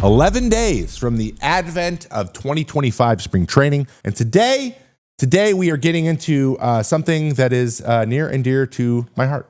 11 days from the advent of 2025 spring training. And today we are getting into something that is near and dear to my heart.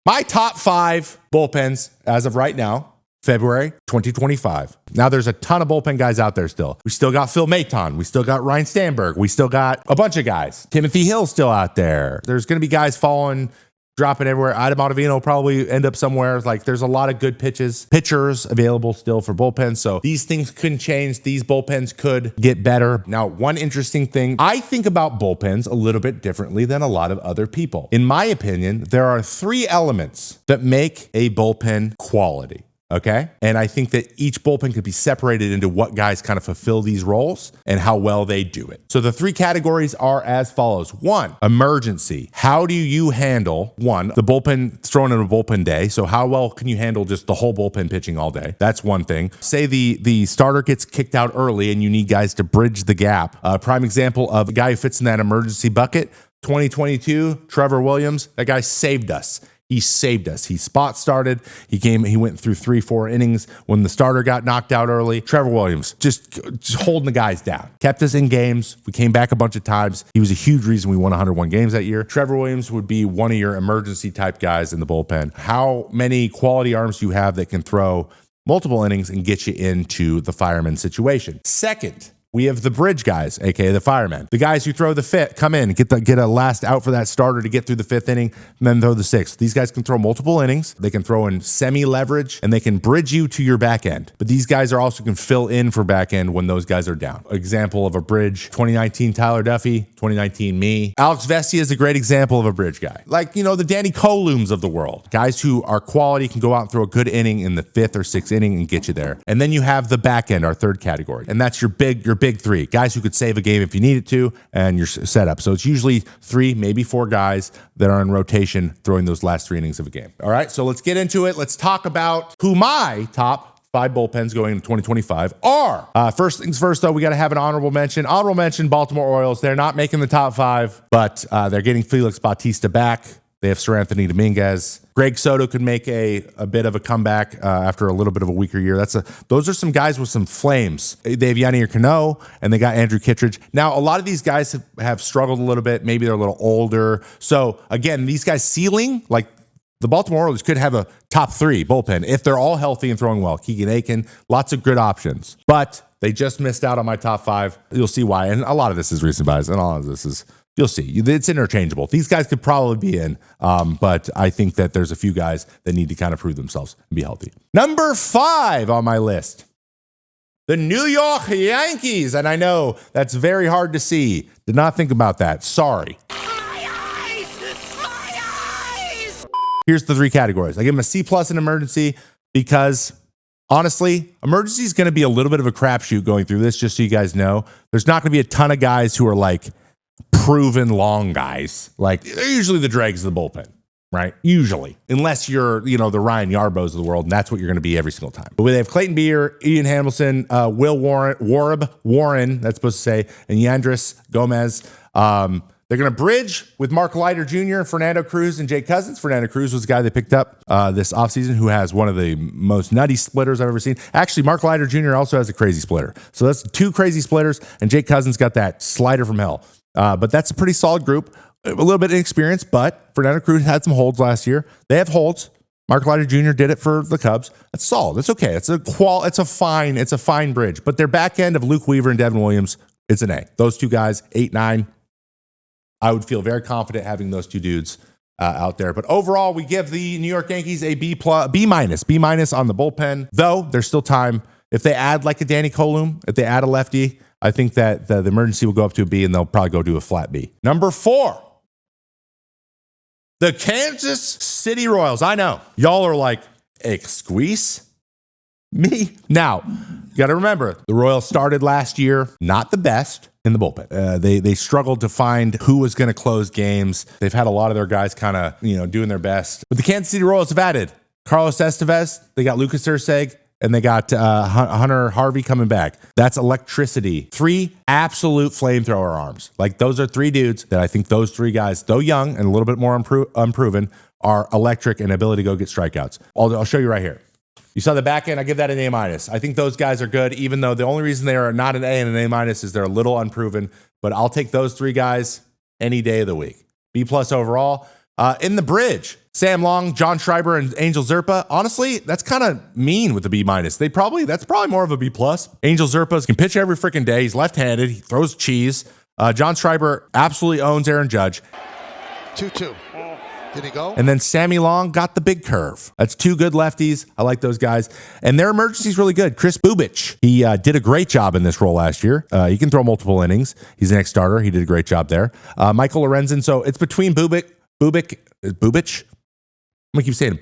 My top 5 bullpens as of right now, February 2025. Now there's a ton of bullpen guys out there still. We still got Phil Maton. We still got Ryan Stanberg. We still got a bunch of guys. Timothy Hill's still out there. There's going to be guys falling, dropping everywhere. Adam Ottavino will probably end up somewhere. Like, there's a lot of good pitchers available still for bullpens. So these things couldn't change. These bullpens could get better. Now, one interesting thing, I think about bullpens a little bit differently than a lot of other people. In my opinion, there are 3 elements that make a bullpen quality. Okay. And I think that each bullpen could be separated into what guys kind of fulfill these roles and how well they do it. So the 3 categories are as follows. 1, emergency. How do you handle, 1, the bullpen thrown in a bullpen day? So how well can you handle just the whole bullpen pitching all day? That's one thing. Say the starter gets kicked out early and you need guys to bridge the gap. A prime example of a guy who fits in that emergency bucket, 2022, Trevor Williams, that guy saved us. He saved us. He spot started. He went through 3-4 innings when the starter got knocked out early. Trevor Williams just holding the guys down. Kept us in games. We came back a bunch of times. He was a huge reason we won 101 games that year. Trevor Williams would be one of your emergency type guys in the bullpen. How many quality arms do you have that can throw multiple innings and get you into the fireman situation? Second, we have the bridge guys, aka the firemen. The guys who throw the fifth, come in, get a last out for that starter to get through the 5th inning, and then throw the 6th. These guys can throw multiple innings. They can throw in semi-leverage, and they can bridge you to your back end. But these guys are also can fill in for back end when those guys are down. Example of a bridge, 2019 Tyler Duffy, 2019 me. Alex Vestia is a great example of a bridge guy. Like, the Danny Colooms of the world. Guys who are quality, can go out and throw a good inning in the 5th or 6th inning and get you there. And then you have the back end, our 3rd category. And that's your big 3 guys who could save a game if you needed to, and your setup. So it's usually 3, maybe 4 guys that are in rotation throwing those last 3 innings of a game. All right, so let's get into it. Let's talk about who my top 5 bullpens going into 2025 are. First things first, though, we got to have an honorable mention. Honorable mention, Baltimore Orioles. They're not making the top 5, but they're getting Felix Bautista back. They have Sir Anthony Dominguez. Greg Soto could make a bit of a comeback after a little bit of a weaker year. Those are some guys with some flames. They have Yanier Cano, and they got Andrew Kittredge. Now, a lot of these guys have struggled a little bit. Maybe they're a little older. So, again, these guys ceiling, like the Baltimore Orioles could have a top 3 bullpen if they're all healthy and throwing well. Keegan Aiken, lots of good options. But they just missed out on my top 5. You'll see why. And a lot of this is recent bias, and all of this is... You'll see. It's interchangeable. These guys could probably be in, but I think that there's a few guys that need to kind of prove themselves and be healthy. Number 5 on my list, the New York Yankees. And I know that's very hard to see. Did not think about that. Sorry. My eyes! Here's the 3 categories. I give them a C+ in emergency because... honestly, emergency is going to be a little bit of a crapshoot going through this, just so you guys know. There's not going to be a ton of guys who are like proven long guys. Like, they're usually the dregs of the bullpen, right? Usually. Unless you're, the Ryan Yarbroughs of the world, and that's what you're going to be every single time. But they have Clayton Beer, Ian Hamilton, Will Warren, that's supposed to say, and Yandris Gomez. They're going to bridge with Mark Leiter Jr., Fernando Cruz, and Jake Cousins. Fernando Cruz was the guy they picked up this offseason who has one of the most nutty splitters I've ever seen. Actually, Mark Leiter Jr. also has a crazy splitter. So that's 2 crazy splitters, and Jake Cousins got that slider from hell. But that's a pretty solid group. A little bit inexperienced, but Fernando Cruz had some holds last year. They have holds. Mark Leiter Jr. did it for the Cubs. That's solid. That's okay. It's a fine bridge. But their back end of Luke Weaver and Devin Williams, it's an A. Those 2 guys, 8-9. I would feel very confident having those 2 dudes out there. But overall, we give the New York Yankees a B minus on the bullpen. Though there's still time. If they add like a Danny Colum, if they add a lefty, I think that the emergency will go up to a B, and they'll probably go to a flat B. Number 4, the Kansas City Royals. I know y'all are like, excuse me. Now, you got to remember, the Royals started last year not the best in the bullpen. They struggled to find who was going to close games. They've had a lot of their guys kind of doing their best. But the Kansas City Royals have added Carlos Estevez. They got Lucas Urseg. And they got Hunter Harvey coming back. That's electricity. 3 absolute flamethrower arms. Like, those are 3 dudes that I think those 3 guys, though young and a little bit more unproven, are electric and ability to go get strikeouts. I'll show you right here. You saw the back end. I give that an A-. I think those guys are good, even though the only reason they are not an A and an A- is they're a little unproven. But I'll take those three guys any day of the week. B+ overall. In the bridge, Sam Long, John Schreiber, and Angel Zerpa. Honestly, that's kind of mean with the B-. That's probably more of a B+. Angel Zerpa can pitch every freaking day. He's left-handed. He throws cheese. John Schreiber absolutely owns Aaron Judge. 2-2. Did he go? And then Sammy Long got the big curve. That's two good lefties. I like those guys. And their emergency is really good. Chris Bubic, he did a great job in this role last year. He can throw multiple innings. He's an ex-starter. He did a great job there. Michael Lorenzen. So it's between Bubic. I'm going to keep saying it.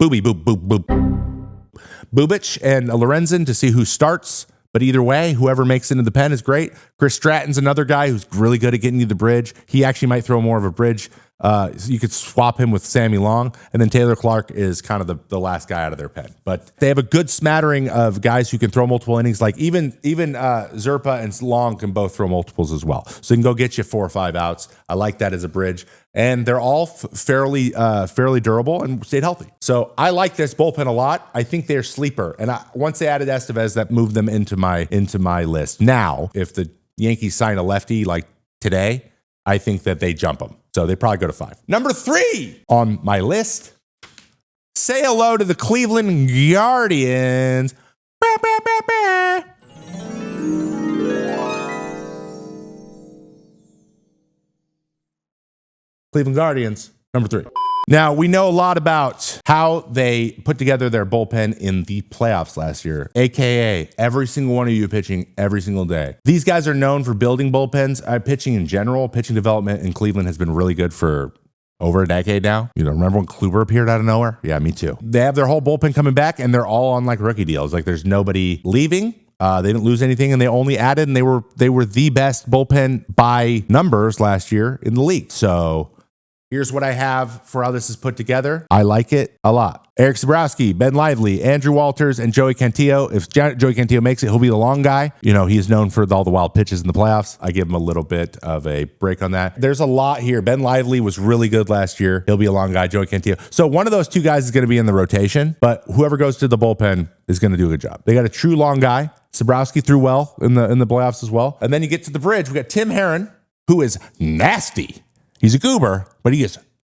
Bubic and Lorenzen to see who starts. But either way, whoever makes it into the pen is great. Chris Stratton's another guy who's really good at getting you the bridge. He actually might throw more of a bridge. So you could swap him with Sammy Long. And then Taylor Clark is kind of the last guy out of their pen. But they have a good smattering of guys who can throw multiple innings. Like even Zerpa and Long can both throw multiples as well. So they can go get you 4 or 5 outs. I like that as a bridge. And they're all fairly durable and stayed healthy. So I like this bullpen a lot. I think they're sleeper. And once they added Estevez, that moved them into my list. Now, if the Yankees sign a lefty like today, I think that they jump them. So they probably go to 5. Number 3 on my list. Say hello to the Cleveland Guardians. Bah, bah, bah, bah. Cleveland Guardians, number 3. Now, we know a lot about how they put together their bullpen in the playoffs last year, a.k.a. every single one of you pitching every single day. These guys are known for building bullpens. Pitching in general, pitching development in Cleveland has been really good for over a decade now. You know, remember when Kluber appeared out of nowhere? Yeah, me too. They have their whole bullpen coming back, and they're all on like rookie deals. Like there's nobody leaving. They didn't lose anything, and they only added, and they were the best bullpen by numbers last year in the league. So here's what I have for how this is put together. I like it a lot. Eric Sabrowski, Ben Lively, Andrew Walters, and Joey Cantillo. If Joey Cantillo makes it, he'll be the long guy. You know, he's known for all the wild pitches in the playoffs. I give him a little bit of a break on that. There's a lot here. Ben Lively was really good last year. He'll be a long guy, Joey Cantillo. So one of those two guys is going to be in the rotation, but whoever goes to the bullpen is going to do a good job. They got a true long guy. Sabrowski threw well in the playoffs as well. And then you get to the bridge. We got Tim Herron, who is nasty. He's a goober, but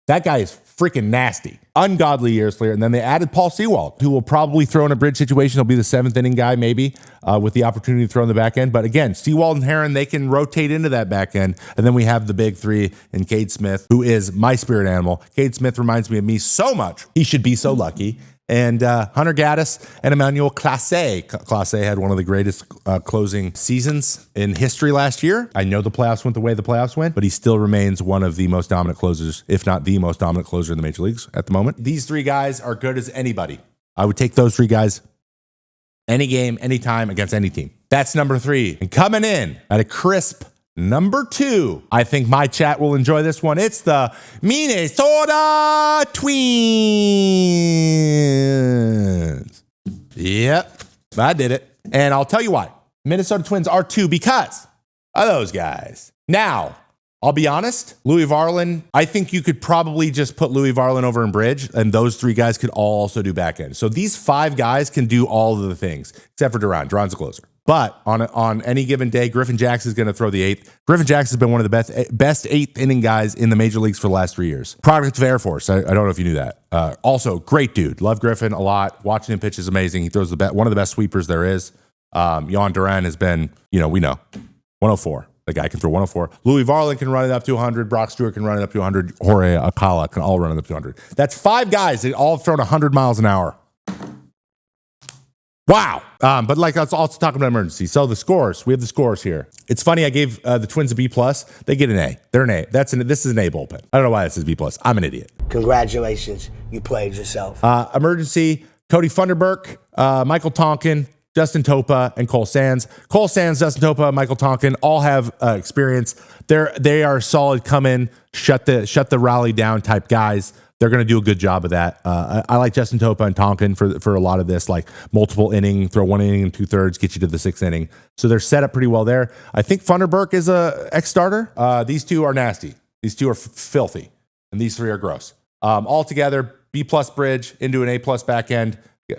that guy is freaking nasty. Ungodly years later. And then they added Paul Sewald, who will probably throw in a bridge situation. He'll be the 7th inning guy, maybe, with the opportunity to throw in the back end. But again, Sewald and Herron, they can rotate into that back end. And then we have the big 3 in Cade Smith, who is my spirit animal. Cade Smith reminds me of me so much. He should be so lucky. And Hunter Gaddis and Emmanuel Clase. Clase had one of the greatest closing seasons in history last year. I know the playoffs went the way the playoffs went, but he still remains one of the most dominant closers, if not the most dominant closer in the major leagues at the moment. These 3 guys are good as anybody. I would take those 3 guys any game, anytime, against any team. That's number 3. And coming in at a crisp number 2, I think my chat will enjoy this one. It's the Minnesota Twins. Yep, I did it. And I'll tell you why. Minnesota Twins are 2 because of those guys. Now, I'll be honest, Louis Varland, I think you could probably just put Louis Varland over in bridge, and those 3 guys could all also do back end. So these 5 guys can do all of the things, except for Duran. Duran's a closer. But on any given day, Griffin Jackson is going to throw the 8th. Griffin Jackson has been one of the best 8th inning guys in the major leagues for the last 3 years. Product of Air Force. I don't know if you knew that. Also, great dude. Love Griffin a lot. Watching him pitch is amazing. He throws one of the best sweepers there is. Jan Duran has been, we know, 104. The guy can throw 104. Louis Varland can run it up to 100. Brock Stewart can run it up to 100. Jorge Alcala can all run it up to 100. That's 5 guys that all have thrown 100 miles an hour. Wow. But let's also talk about emergency. So the scores, we have the scores here. It's funny. I gave the Twins a B+. They get an A. They're an A. This is an A bullpen. I don't know why this is B+. I'm an idiot. Congratulations. You played yourself. Emergency, Cody Funderburk, Michael Tonkin, Justin Topa, and Cole Sands. Cole Sands, Justin Topa, Michael Tonkin all have experience. They are solid, come in, shut the rally down type guys. They're going to do a good job of that. I like Justin Topa and Tonkin for a lot of this, like multiple inning, throw 1 inning and 2/3, get you to the 6th inning. So they're set up pretty well there. I think Funderburk is a ex-starter. These 2 are nasty. These 2 are filthy. And these 3 are gross. Altogether, B+ bridge into an A+ back end.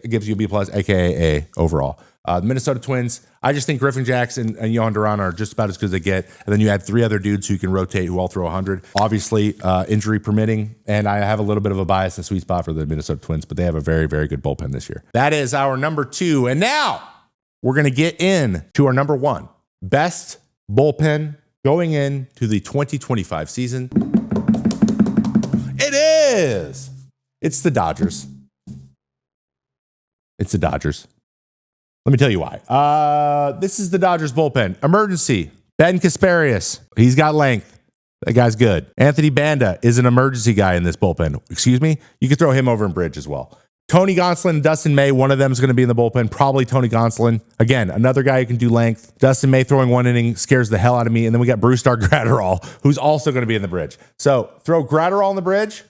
gives you a B plus, aka A overall. The Minnesota Twins, I just think Griffin Jackson and Johan Duran are just about as good as they get. And then you add 3 other dudes who you can rotate who all throw 100. Obviously, injury permitting. And I have a little bit of a bias and sweet spot for the Minnesota Twins, but they have a very, very good bullpen this year. That is our number 2. And now we're going to get in to our number 1. Best bullpen going into the 2025 season. It is. It's the Dodgers. It's the Dodgers. Let me tell you why. This is the Dodgers bullpen. Emergency. Ben Kasparius. He's got length. That guy's good. Anthony Banda is an emergency guy in this bullpen. Excuse me? You could throw him over in bridge as well. Tony Gonsolin and Dustin May, one of them is going to be in the bullpen. Probably Tony Gonsolin. Again, another guy who can do length. Dustin May throwing 1 inning scares the hell out of me. And then we got Brusdar Graterol, who's also going to be in the bridge. So throw Graterol in the bridge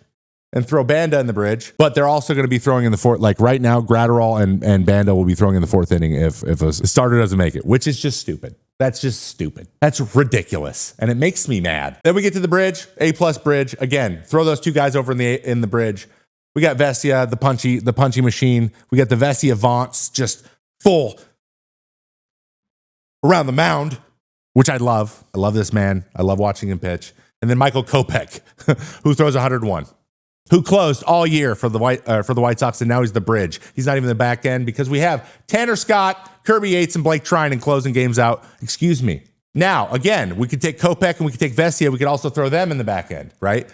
and throw Banda in the bridge, but they're also going to be throwing in the 4th. Like right now, Graterol and Banda will be throwing in the 4th inning if a starter doesn't make it, which is just stupid. That's just stupid. That's ridiculous. And it makes me mad. Then we get to the bridge, A+ bridge. Again, throw those 2 guys over in the bridge. We got Vesia, the punchy machine. We got the Vesia Vaunts, just full around the mound, which I love. I love this man. I love watching him pitch. And then Michael Kopech, who throws 101. Who closed all year for the White Sox, and now he's the bridge. He's not even the back end because we have Tanner Scott, Kirby Yates, and Blake Trinan closing games out. Excuse me. Now, again, we could take Kopech and we could take Vesia. We could also throw them in the back end, right?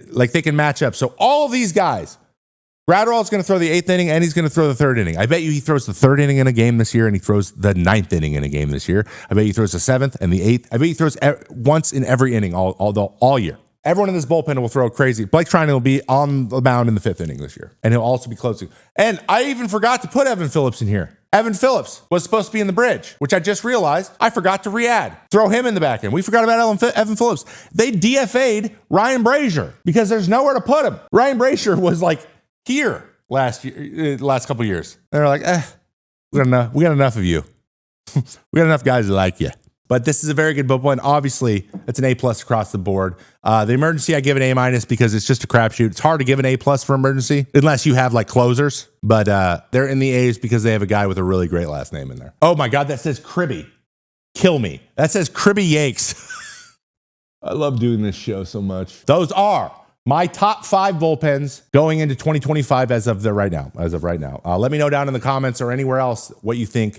Like they can match up. So all of these guys, Graterol is going to throw the 8th inning and he's going to throw the 3rd inning. I bet you he throws the 3rd inning in a game this year and he throws the 9th inning in a game this year. I bet he throws the 7th and the 8th. I bet he throws once in every inning all year. Everyone in this bullpen will throw crazy. Blake Trinan will be on the mound in the 5th inning this year. And he'll also be closing. And I even forgot to put Evan Phillips in here. Evan Phillips was supposed to be in the bridge, which I just realized I forgot to re-add. Throw him in the back end. We forgot about Evan Phillips. They DFA'd Ryan Brazier because there's nowhere to put him. Ryan Brazier was like here last couple of years. And they're like, we got enough of you. We got enough guys that like you. But this is a very good bullpen. Obviously, it's an A+ across the board. The emergency, I give an A- because it's just a crapshoot. It's hard to give an A+ for emergency unless you have like closers. But they're in the A's because they have a guy with a really great last name in there. Oh my God, that says Kribby. Kill me. That says Kribby Yakes. I love doing this show so much. Those are my top 5 bullpens going into 2025 as of right now. Let me know down in the comments or anywhere else what you think